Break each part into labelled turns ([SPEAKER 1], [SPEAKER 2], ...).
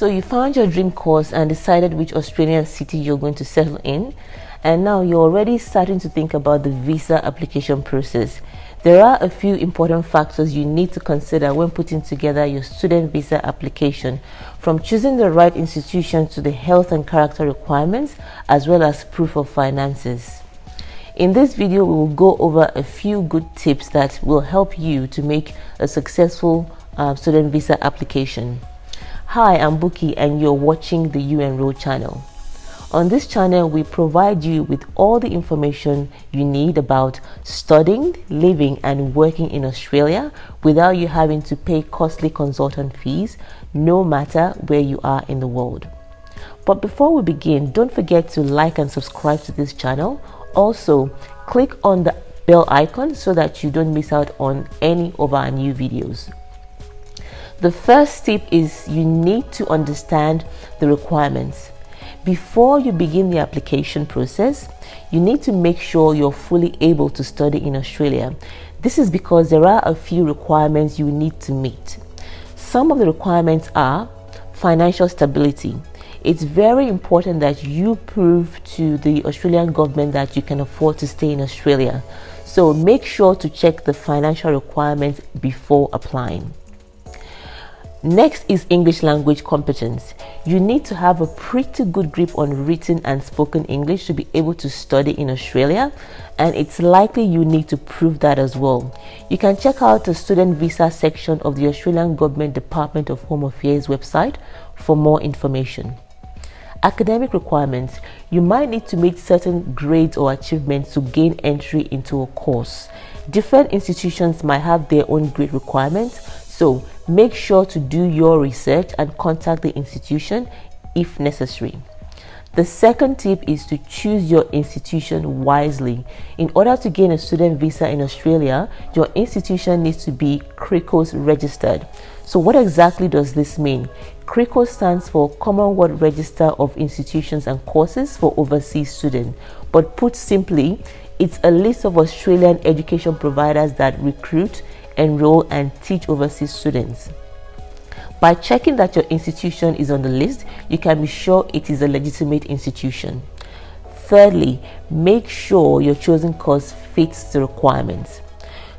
[SPEAKER 1] So you found your dream course and decided which Australian city you're going to settle in, and now you're already starting to think about the visa application process. There are a few important factors you need to consider when putting together your student visa application, from choosing the right institution to the health and character requirements, as well as proof of finances. In this video, we will go over a few good tips that will help you to make a successful student visa application. Hi, I'm Booky and you're watching the Youenrol channel. On this channel, we provide you with all the information you need about studying, living and working in Australia without you having to pay costly consultant fees, no matter where you are in the world. But before we begin, don't forget to like and subscribe to this channel. Also, click on the bell icon so that you don't miss out on any of our new videos. The first tip is you need to understand the requirements. Before you begin the application process, you need to make sure you're fully able to study in Australia. This is because there are a few requirements you need to meet. Some of the requirements are financial stability. It's very important that you prove to the Australian government that you can afford to stay in Australia. So make sure to check the financial requirements before applying. Next is English language competence. You need to have a pretty good grip on written and spoken English to be able to study in Australia, and it's likely you need to prove that as well. You can check out the student visa section of the Australian Government Department of Home Affairs website for more information. Academic requirements. You might need to meet certain grades or achievements to gain entry into a course. Different institutions might have their own grade requirements, so make sure to do your research and contact the institution if necessary. The second tip is to choose your institution wisely. In order to gain a student visa in Australia, your institution needs to be CREQUIR registered. So what exactly does this mean? CREQUIR stands for Commonwealth Register of Institutions and Courses for Overseas Students. But put simply, it's a list of Australian education providers that recruit, enroll and teach overseas students. By checking that your institution is on the list, you can be sure it is a legitimate institution. Thirdly, make sure your chosen course fits the requirements.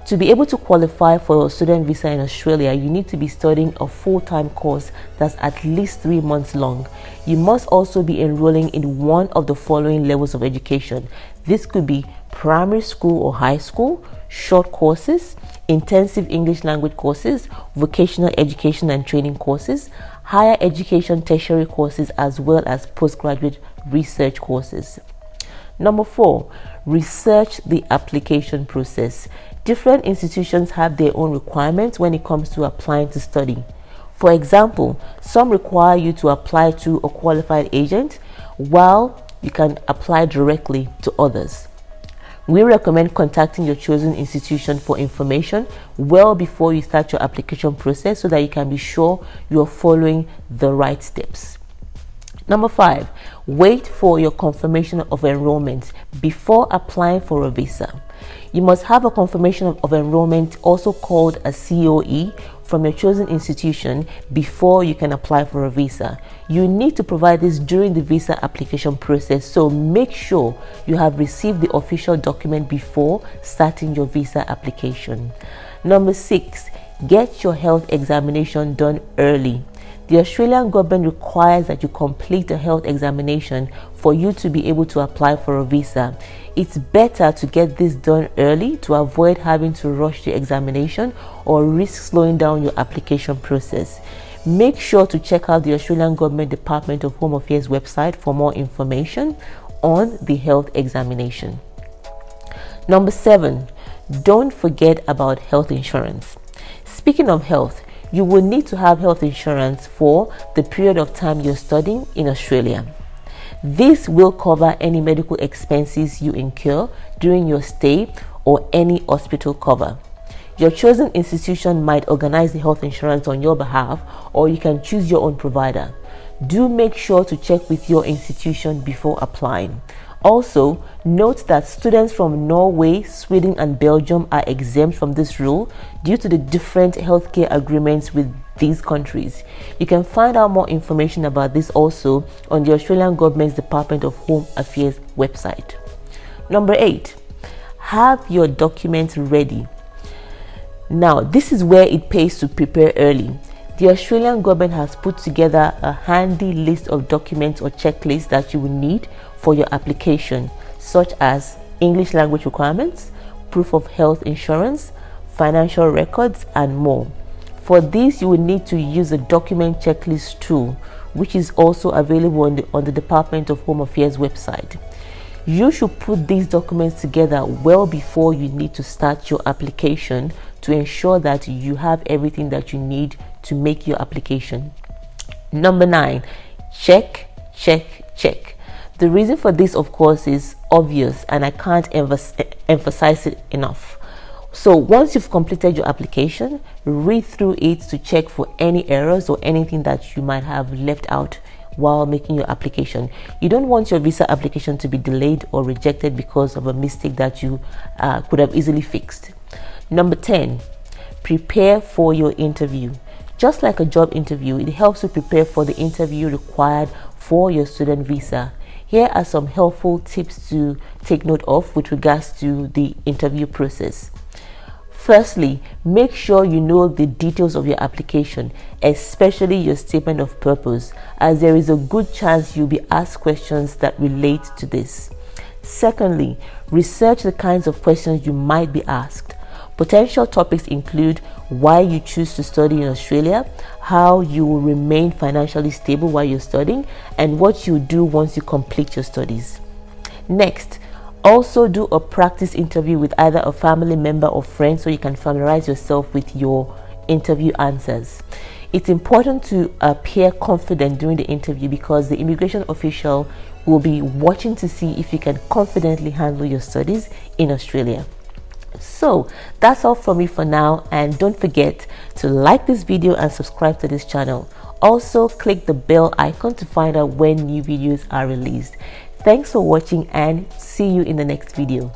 [SPEAKER 1] To be able to qualify for a student visa in Australia, you need to be studying a full-time course that's at least 3 months long. You must also be enrolling in one of the following levels of education. This could be primary school or high school, short courses, intensive English language courses, vocational education and training courses, higher education tertiary courses, as well as postgraduate research courses. Number 4, research the application process. Different institutions have their own requirements when it comes to applying to study. For example, some require you to apply to a qualified agent, while you can apply directly to others. We recommend contacting your chosen institution for information well before you start your application process so that you can be sure you are following the right steps. Number 5, wait for your confirmation of enrollment before applying for a visa. You must have a confirmation of enrollment, also called a COE, from your chosen institution before you can apply for a visa. You need to provide this during the visa application process, so make sure you have received the official document before starting your visa application. Number 6, get your health examination done early. The Australian government requires that you complete a health examination for you to be able to apply for a visa. It's better to get this done early to avoid having to rush the examination or risk slowing down your application process. Make sure to check out the Australian Government Department of Home Affairs website for more information on the health examination. Number 7, don't forget about health insurance. Speaking of health, you will need to have health insurance for the period of time you're studying in Australia. This will cover any medical expenses you incur during your stay or any hospital cover. Your chosen institution might organize the health insurance on your behalf, or you can choose your own provider. Do make sure to check with your institution before applying. Also, note that students from Norway, Sweden and Belgium are exempt from this rule due to the different healthcare agreements with these countries. You can find out more information about this also on the Australian Government's Department of Home Affairs website. Number 8, have your documents ready. Now, this is where it pays to prepare early. The Australian government has put together a handy list of documents or checklists that you will need for your application, such as English language requirements, proof of health insurance, financial records, and more. For this, you will need to use the document checklist tool, which is also available on the Department of Home Affairs website. You should put these documents together well before you need to start your application to ensure that you have everything that you need to make your application. Number 9, check. The reason for this, of course, is obvious and I can't emphasize it enough. So once you've completed your application, read through it to check for any errors or anything that you might have left out while making your application. You don't want your visa application to be delayed or rejected because of a mistake that you could have easily fixed. Number 10, prepare for your interview. Just like a job interview, it helps you prepare for the interview required for your student visa. Here are some helpful tips to take note of with regards to the interview process. Firstly, make sure you know the details of your application, especially your statement of purpose, as there is a good chance you'll be asked questions that relate to this. Secondly, research the kinds of questions you might be asked. Potential topics include why you choose to study in Australia, how you will remain financially stable while you're studying, and what you do once you complete your studies. Next, also do a practice interview with either a family member or friend so you can familiarize yourself with your interview answers. It's important to appear confident during the interview because the immigration official will be watching to see if you can confidently handle your studies in Australia. So that's all from me for now, and don't forget to like this video and subscribe to this channel. Also click the bell icon to find out when new videos are released. Thanks for watching and see you in the next video.